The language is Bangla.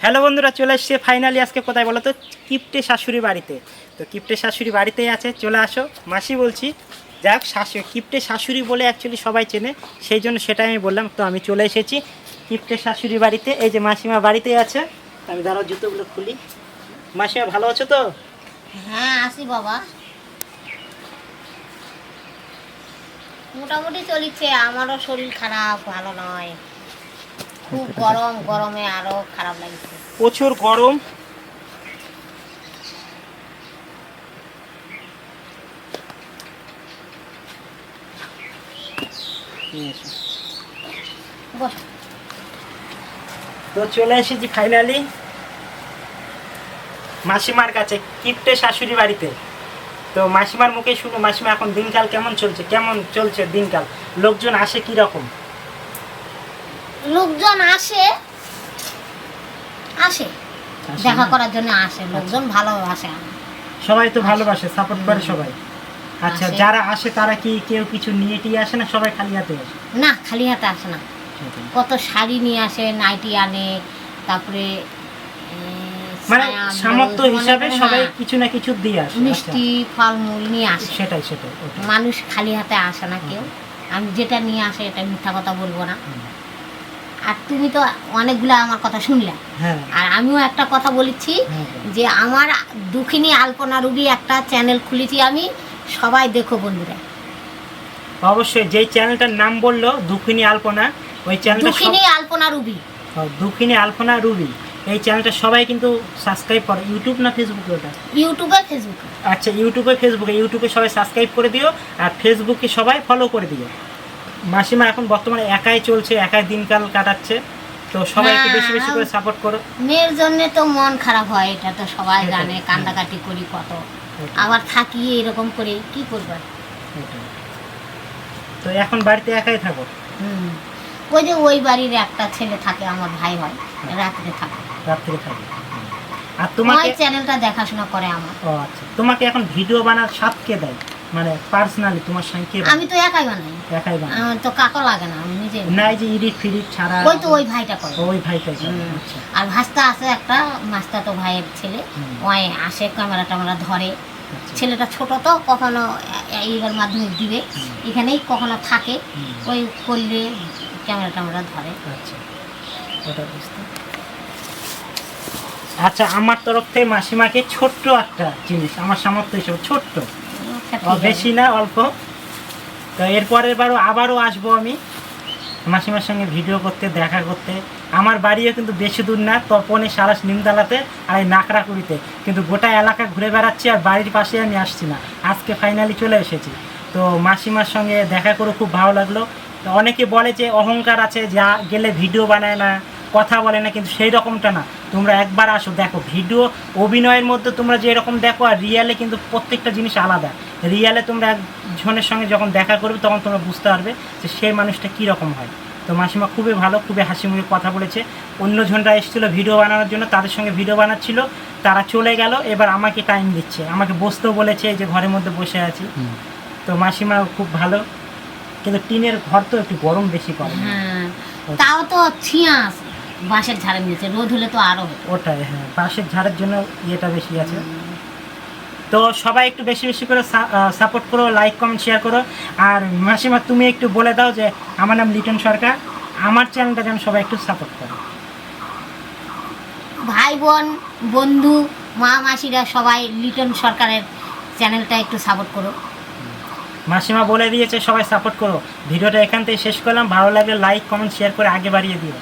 হ্যালো বন্ধুরা, চলে এসছে ফাইনালি আজকে কোথায় বলো তো? কিপ্টে শাশুড়ি বাড়িতে। তো কিপ্টে শাশুড়ি বাড়িতেই আছে, চলে আসো। মাসি বলছি, যাক শাশুড়ি, কিপ্টে শাশুড়ি বলে অ্যাকচুয়ালি সবাই চেনে, সেই জন্য সেটাই আমি বললাম। তো আমি চলে এসেছি কিপ্টে শাশুড়ি বাড়িতে। এই যে মাসিমা বাড়িতেই আছে। আমি দাঁড়াও জুতোগুলো খুলি। মাসিমা ভালো আছো তো? হ্যাঁ আসি বাবা, মোটামুটি চলিচ্ছে। আমারও শরীর খারাপ, ভালো নয়, খুব গরম, গরমে আরো খারাপ লাগছে। প্রচুর গরম। বস। তো চলে এসেছি ফাইনালি মাসিমার কাছে, কিপ্টে শাশুড়ি বাড়িতে। তো মাসিমার মুখে শুনো, মাসিমা এখন দিনকাল কেমন চলছে, কেমন চলছে দিনকাল, লোকজন আসে কি রকম? লোকজন আসে আসে দেখা করার জন্য আসে, লোকজন ভালোবাসে। সবাই তো ভালোবাসে, সাপোর্ট করে সবাই। আচ্ছা, আসে। যারা আসে তারা কি কেউ কিছু নিয়ে টিয়ে আসে না, সবাই খালি হাতে আসে? না, খালি হাতে আসে না, কত শাড়ি নিয়ে আসে, নাইটি আনে, তারপরে মানে ছায়া, সামর্থ্য ব্লাউজ, হিসাবে মনে করে, সবাই হ্যাঁ, কিছু না কিছু দিয়ে আসে। মিষ্টি ফলমূল নিয়ে আসে। সেটাই সেটাই ওটাই। মানুষ খালি হাতে আসে না কেউ। আমি যেটা নিয়ে আসে এটা মিথ্যা কথা বলবো না। আর তুমি তো অনেকগুলো আমার কথা শুনলে, হ্যাঁ আর আমিও একটা কথা বলেছি হ্যাঁ। যে আমার দুঃখিনী আলপনা রুবি একটা চ্যানেল খুলেছি আমি, সবাই দেখো বন্ধুরা। অবশ্যই, যেই চ্যানেলটার নাম বললো দুঃখিনী আলপনা, ওই চ্যানেলটা দুঃখিনী আলপনা রুবি, দুঃখিনী আলপনা রুবি, এই চ্যানেলটা সবাই কিন্তু সাবস্ক্রাইব করো। ইউটিউব না ফেসবুকে ওটা? ইউটিউবে ফেসবুকে। আচ্ছা, ইউটিউবে সবাই সাবস্ক্রাইব করে দিও, আর ফেসবুকে সবাই ফলো করে দিও। মাসিমা এখন বর্তমানে একাই চলছে, একাই দিনকাল কাটাচ্ছে। তো সবাই একটু বেশি বেশি করে সাপোর্ট করো। মেয়ের জন্য তো মন খারাপ হয়, এটা তো সবাই জানে, কান্দাকাটি করি কত, আবার থাকি এরকম করে, কি করবে। তো এখন বাড়িতে একাই থাকো? ওই যে ওই বাড়ির একটা ছেলে থাকে, আমার ভাই হয়, রাত্রে থাকে, রাত্রে থাকো। আর তোমাকে চ্যানেলটা দেখাশোনা করে আমার। ও আচ্ছা, তোমাকে এখন ভিডিও বানার সাথ কে দেয়, মানে পার্সোনালি তোমার সঙ্গে কে? আমি তো একাই বানাই। একাই বানাই? আমার তো কাকও লাগে না, আমি নিজে। না, এই যে এডিট ফিডিট ছাড়া? ওই তো ওই ভাইটা করে। ওই ভাইটাই করে। আচ্ছা। আর ভাস্তা আছে একটা, মাস্তা তো ভাইয়ের ছেলে, ওই আসে, ক্যামেরা ট্যামেরা ধরে। আচ্ছা। ছেলেটা ছোট তো, কখনো এইবার মাধ্যমিক দিবে, এখানেই কখনো থাকে, ওই করলে ক্যামেরা ট্যামেরা ধরে। আচ্ছা, ওটা বুঝতে। আচ্ছা, আমার তরফ থেকে মাসিমাকে ছোট্ট একটা জিনিস, আমার সামর্থ্য হিসেবে ছোট্ট, বেশি না, অল্প। তো এরপরের বারও আবারও আসবো আমি মাসিমার সঙ্গে ভিডিও করতে, দেখা করতে। আমার বাড়িও কিন্তু বেশি দূর না, তপনে সারাস নিমতলাতে আর এই নাকড়াকুড়িতে, কিন্তু গোটা এলাকা ঘুরে বেড়াচ্ছি, আর বাড়ির পাশে আমি আসছি না। আজকে ফাইনালি চলে এসেছি। তো মাসিমার সঙ্গে দেখা করে খুব ভালো লাগলো। তো অনেকে বলে যে অহংকার আছে, যা গেলে ভিডিও বানায় না, কথা বলে না, কিন্তু সেই রকমটা না। তোমরা একবার আসো, দেখো ভিডিও অভিনয়ের মধ্যে তোমরা যে এরকম দেখো, আর রিয়ালে কিন্তু প্রত্যেকটা জিনিস আলাদা। রিয়ালে তোমরা একজনের সঙ্গে যখন দেখা করবে তখন তোমরা বুঝতে পারবে যে সেই মানুষটা কীরকম হয়। তো মাসিমা খুবই ভালো, খুবই হাসি মুখে কথা বলেছে। অন্যজনরা এসেছিলো ভিডিও বানানোর জন্য, তাদের সঙ্গে ভিডিও বানাচ্ছিল, তারা চলে গেল, এবার আমাকে টাইম দিচ্ছে, আমাকে বসতেও বলেছে, যে ঘরের মধ্যে বসে আছি। তো মাসিমা খুব ভালো, কিন্তু টিনের ঘর তো একটু গরম বেশি করে। হ্যাঁ, তাও তো ছিয়া বাঁশের ঝাড়ের নিচে, রোদ হলে তো আরো। ওটাই, হ্যাঁ, বাঁশের ঝাড়ের জন্য ইয়েটা বেশি আছে। তো সবাই একটু বেশি বেশি করে সাপোর্ট করো, লাইক কমেন্ট শেয়ার করো। আর মাসিমা তুমি একটু বলে দাও যে আমার নাম লিটন সরকার, আমার চ্যানেলটা যেন সবাই একটু সাপোর্ট করো। ভাই বোন বন্ধু মা মাসিরা সবাই লিটন সরকারের চ্যানেলটা একটু সাপোর্ট করো। মাসিমা বলে দিয়েছে সবাই সাপোর্ট করো। ভিডিওটা এখান থেকে শেষ করলাম, ভালো লাগলে লাইক কমেন্ট শেয়ার করে আগে বাড়িয়ে দিও।